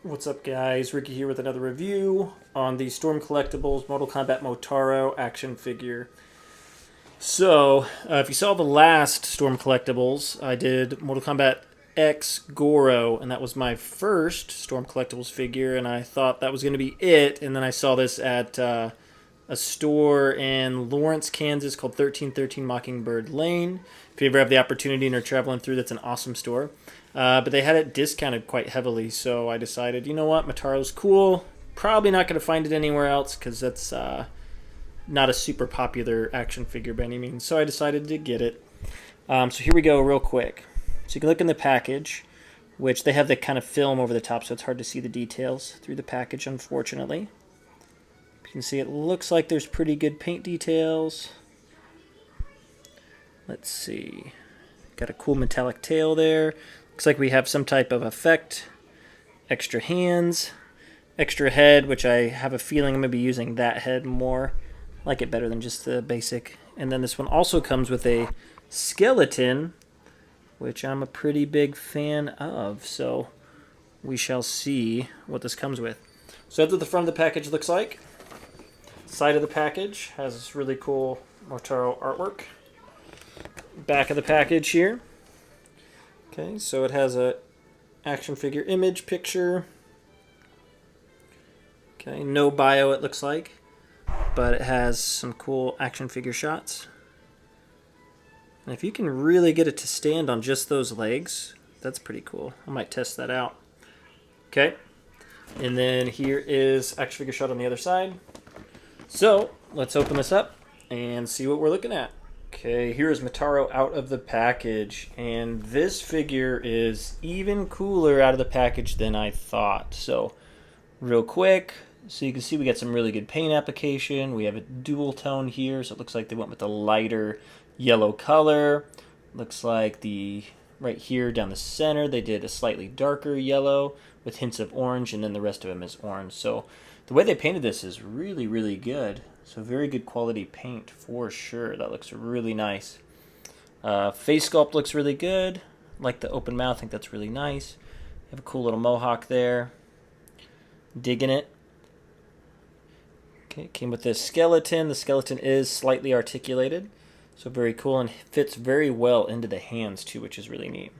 What's up, guys? Ricky here with another review on the Storm Collectibles Mortal Kombat Motaro action figure. So, if you saw the last Storm Collectibles, I did Mortal Kombat X Goro, and that was my first Storm Collectibles figure, and I thought that was going to be it, and then I saw this at a store in Lawrence, Kansas called 1313 Mockingbird Lane. If you ever have the opportunity and are traveling through, that's an awesome store. But they had it discounted quite heavily, so I decided, you know what, Mataro's cool. Probably not going to find it anywhere else because that's not a super popular action figure by any means. So I decided to get it. So here we go real quick. So you can look in the package, which they have the kind of film over the top, so it's hard to see the details through the package, unfortunately. You can see it looks like there's pretty good paint details. Let's see. Got a cool metallic tail there. Looks like we have some type of effect. Extra hands. Extra head, which I have a feeling I'm going to be using that head more. I like it better than just the basic. And then this one also comes with a skeleton, which I'm a pretty big fan of. So we shall see what this comes with. So that's what the front of the package looks like. Side of the package has this really cool Motaro artwork. Back of the package here. Okay, so it has a action figure image picture. Okay, no bio it looks like, but it has some cool action figure shots. And if you can really get it to stand on just those legs, that's pretty cool. I might test that out. Okay, and then here is action figure shot on the other side. So let's open this up and see what we're looking at. Okay, here is Motaro out of the package, and this figure is even cooler out of the package than I thought. So, real quick, so you can see we got some really good paint application. We have a dual tone here, so it looks like they went with a lighter yellow color. Looks like right here down the center, they did a slightly darker yellow with hints of orange, and then the rest of them is orange. So, the way they painted this is really, really good. So very good quality paint for sure. That looks really nice. Face sculpt looks really good. Like the open mouth, I think that's really nice. Have a cool little mohawk there. Digging it. Okay, came with this skeleton. The skeleton is slightly articulated. So very cool and fits very well into the hands too, which is really neat.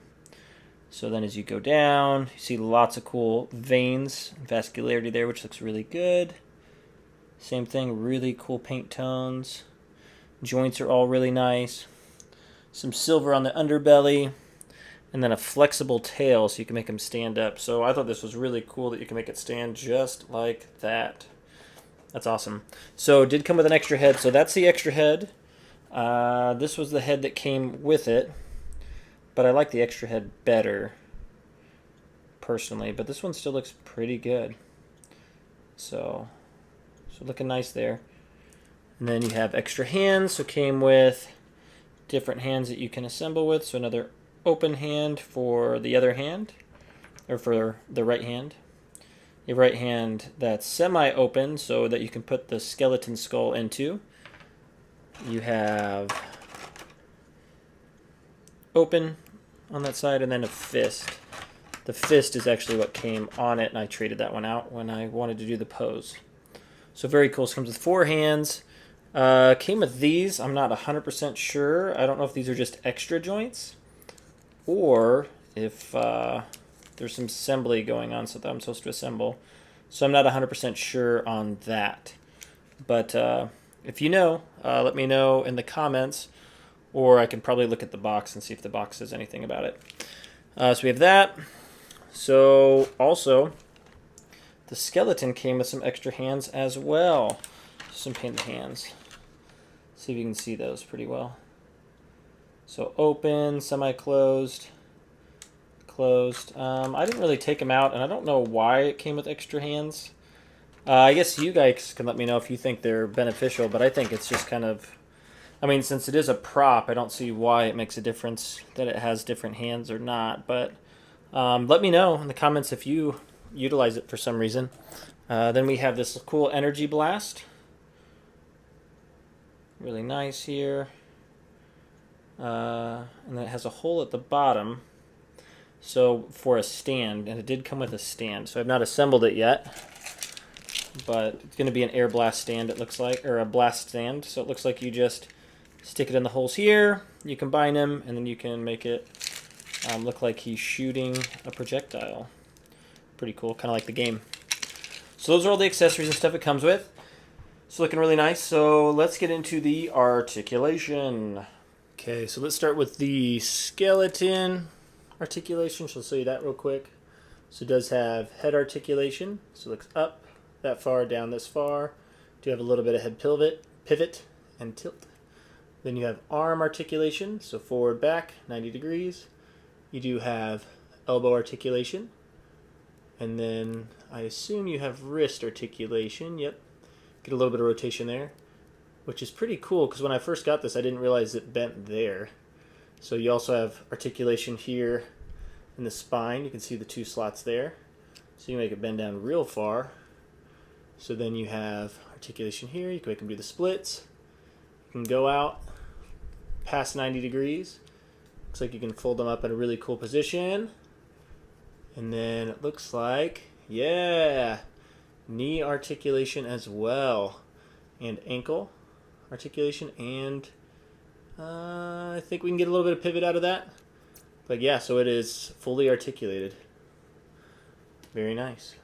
So then as you go down, you see lots of cool veins, vascularity there, which looks really good. Same thing, really cool paint tones. Joints are all really nice. Some silver on the underbelly. And then a flexible tail so you can make them stand up. So I thought this was really cool that you can make it stand just like that. That's awesome. So it did come with an extra head. So that's the extra head. This was the head that came with it. But I like the extra head better, personally. But this one still looks pretty good. So looking nice there. And then you have extra hands. So came with different hands that you can assemble with. So another open hand for the other hand, or for the right hand. Your right hand that's semi-open so that you can put the skeleton skull into. You have open on that side, and then a fist. The fist is actually what came on it, and I traded that one out when I wanted to do the pose. So very cool. It comes with 4 hands. Came with these. I'm not 100% sure. I don't know if these are just extra joints or if there's some assembly going on so that I'm supposed to assemble. So I'm not 100% sure on that. But if you know, let me know in the comments, or I can probably look at the box and see if the box says anything about it. So we have that. So also, the skeleton came with some extra hands as well. Some painted hands. See if you can see those pretty well. So open, semi-closed, closed. I didn't really take them out, and I don't know why it came with extra hands. I guess you guys can let me know if you think they're beneficial, but I think it's just kind of, I mean, since it is a prop, I don't see why it makes a difference that it has different hands or not. But let me know in the comments if you utilize it for some reason. Then we have this cool energy blast. Really nice here. And then it has a hole at the bottom So for a stand, and it did come with a stand. So I've not assembled it yet, but it's going to be an air blast stand, it looks like, or a blast stand. So it looks like you just stick it in the holes here, you combine them, and then you can make it look like he's shooting a projectile. Pretty cool, kind of like the game. So those are all the accessories and stuff it comes with. It's looking really nice. So let's get into the articulation. Okay, so let's start with the skeleton articulation. So I'll show you that real quick. So it does have head articulation. So it looks up that far, down this far. Do have a little bit of head pivot and tilt. Then you have arm articulation. So forward, back, 90 degrees. You do have elbow articulation. And then I assume you have wrist articulation. Yep. Get a little bit of rotation there, which is pretty cool because when I first got this, I didn't realize it bent there. So you also have articulation here in the spine. You can see the 2 slots there. So you make it bend down real far. So then you have articulation here. You can make them do the splits. You can go out past 90 degrees. Looks like you can fold them up in a really cool position. And then it looks like, yeah, knee articulation as well. And ankle articulation. And I think we can get a little bit of pivot out of that. But yeah, so it is fully articulated. Very nice.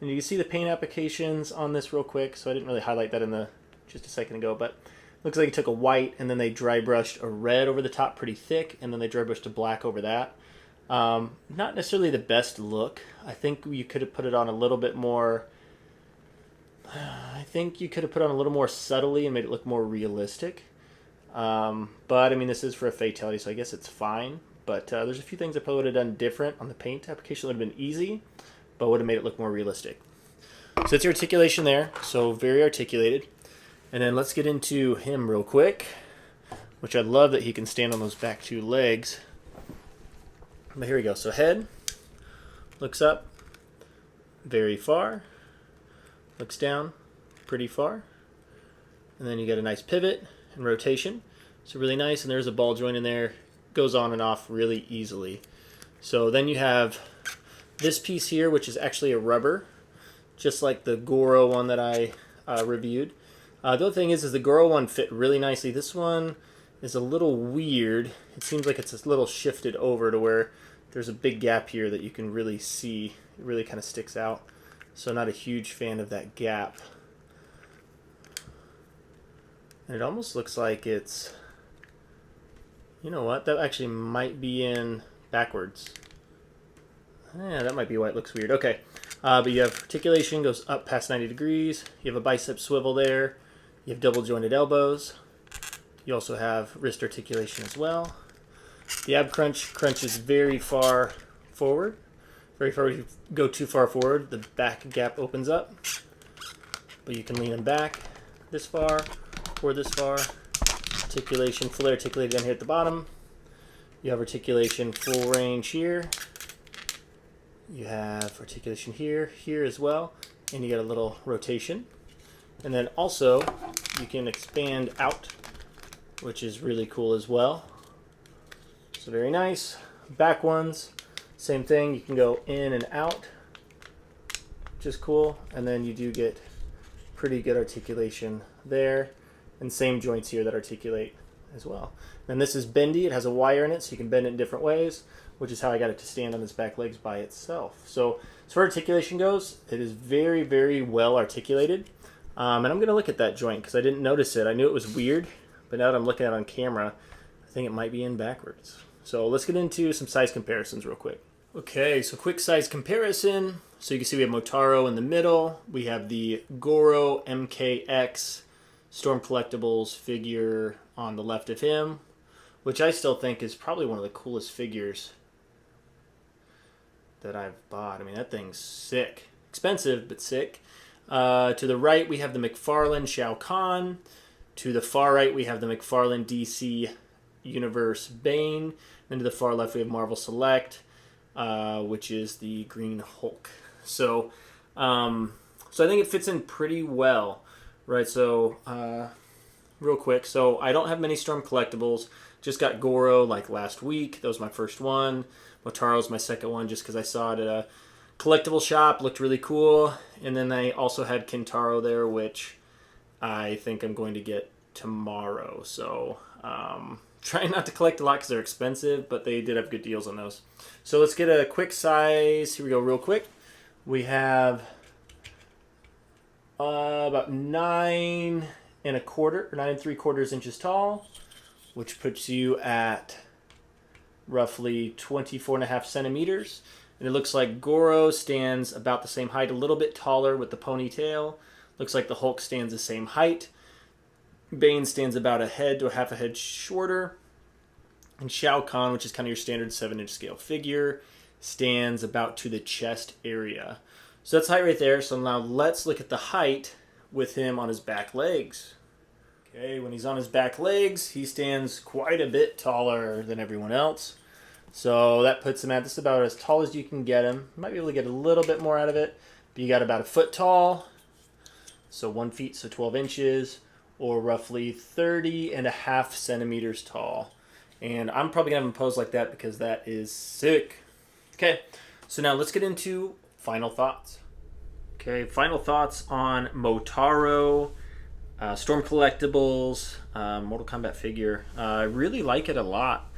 And you can see the paint applications on this real quick. So I didn't really highlight that in the just a second ago. But looks like he took a white and then they dry brushed a red over the top pretty thick. And then they dry brushed a black over that. Not necessarily the best look. I think you could have put it on a little bit more. I think you could have put it on a little more subtly and made it look more realistic. But I mean, this is for a fatality, so I guess it's fine. But there's a few things I probably would have done different on the paint application. It would have been easy, but would have made it look more realistic. So that's your articulation there. So very articulated. And then let's get into him real quick, which I love that he can stand on those back 2 legs. But here we go. So head looks up very far, looks down pretty far, and then you get a nice pivot and rotation. So really nice, and there's a ball joint in there. Goes on and off really easily. So then you have this piece here, which is actually a rubber, just like the Goro one that I reviewed. The other thing is the Goro one fit really nicely. This one is a little weird. It seems like it's a little shifted over to where there's a big gap here that you can really see. It really kind of sticks out. So not a huge fan of that gap. And it almost looks like it's, you know what, that actually might be in backwards. Yeah, that might be why it looks weird. Okay, but you have articulation, goes up past 90 degrees. You have a bicep swivel there. You have double jointed elbows. You also have wrist articulation as well. The ab crunches very far forward. Very far. If you go too far forward, the back gap opens up. But you can lean them back this far or this far. Articulation, fully articulated down here at the bottom. You have articulation full range here. You have articulation here, here as well. And you get a little rotation. And then also, you can expand out, which is really cool as well. So very nice. Back ones, same thing. You can go in and out, which is cool. And then you do get pretty good articulation there. And same joints here that articulate as well. And this is bendy. It has a wire in it, so you can bend it in different ways, which is how I got it to stand on its back legs by itself. So as far as articulation goes, it is very, very well articulated. And I'm going to look at that joint because I didn't notice it. I knew it was weird, but now that I'm looking at it on camera, I think it might be in backwards. So let's get into some size comparisons real quick. Okay, so quick size comparison. So you can see we have Motaro in the middle. We have the Goro MKX Storm Collectibles figure on the left of him, which I still think is probably one of the coolest figures that I've bought. I mean, that thing's sick. Expensive, but sick. To the right, we have the McFarlane Shao Kahn. To the far right, we have the McFarlane DC Universe Bane. And to the far left, we have Marvel Select, which is the Green Hulk. So I think it fits in pretty well, right? So real quick, so I don't have many Storm Collectibles. Just got Goro like last week. That was my first one. Motaro's my second one just because I saw it at a collectible shop. Looked really cool. And then they also had Kintaro there, which I think I'm going to get tomorrow. So trying not to collect a lot because they're expensive, but they did have good deals on those. So let's get a quick size. Here we go real quick. We have about 9 3/4 inches tall, which puts you at roughly 24.5 centimeters. And it looks like Goro stands about the same height, a little bit taller with the ponytail. Looks like the Hulk stands the same height. Bane stands about a head to a half a head shorter. And Shao Kahn, which is kind of your standard 7-inch scale figure, stands about to the chest area. So that's height right there. So now let's look at the height with him on his back legs. Okay, when he's on his back legs, he stands quite a bit taller than everyone else. So that puts him at just about as tall as you can get him. You might be able to get a little bit more out of it, but you got about a foot tall. So 1 foot, so 12 inches, or roughly 30.5 centimeters tall. And I'm probably going to have him pose like that because that is sick. Okay, so now let's get into final thoughts. Okay, final thoughts on Motaro, Storm Collectibles, Mortal Kombat figure. I really like it a lot.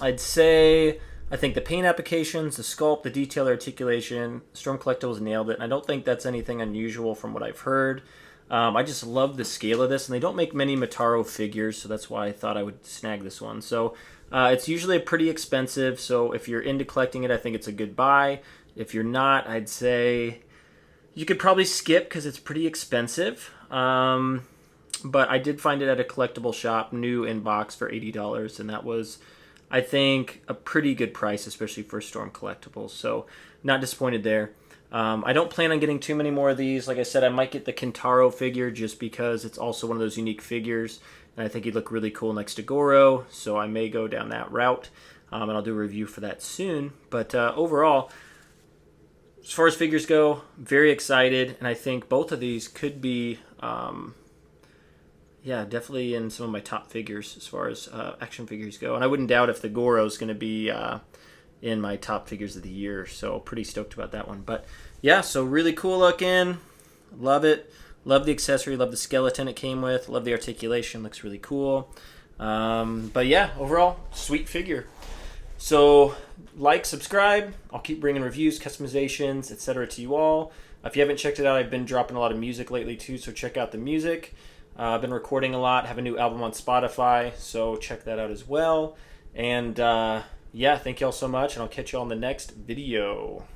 I'd say I think the paint applications, the sculpt, the detail, articulation, Storm Collectibles nailed it. And I don't think that's anything unusual from what I've heard. I just love the scale of this, and they don't make many Motaro figures, so that's why I thought I would snag this one. So it's usually pretty expensive, so if you're into collecting it, I think it's a good buy. If you're not, I'd say you could probably skip because it's pretty expensive. But I did find it at a collectible shop, new in box for $80, and that was, I think, a pretty good price, especially for Storm Collectibles. So not disappointed there. I don't plan on getting too many more of these. Like I said, I might get the Kintaro figure just because it's also one of those unique figures, and I think he'd look really cool next to Goro, so I may go down that route, and I'll do a review for that soon. But overall, as far as figures go, very excited, and I think both of these could be, yeah, definitely in some of my top figures as far as action figures go. And I wouldn't doubt if the Goro is going to be in my top figures of the year, so pretty stoked about that one. But yeah, so really cool looking, love it, love the accessory, love the skeleton it came with, love the articulation, looks really cool. But yeah, overall, sweet figure. So like, subscribe, I'll keep bringing reviews, customizations, etc. to you all. If you haven't checked it out, I've been dropping a lot of music lately too, so check out the music. I've been recording a lot, have a new album on Spotify, so check that out as well. And yeah, thank you all so much, and I'll catch you all in the next video.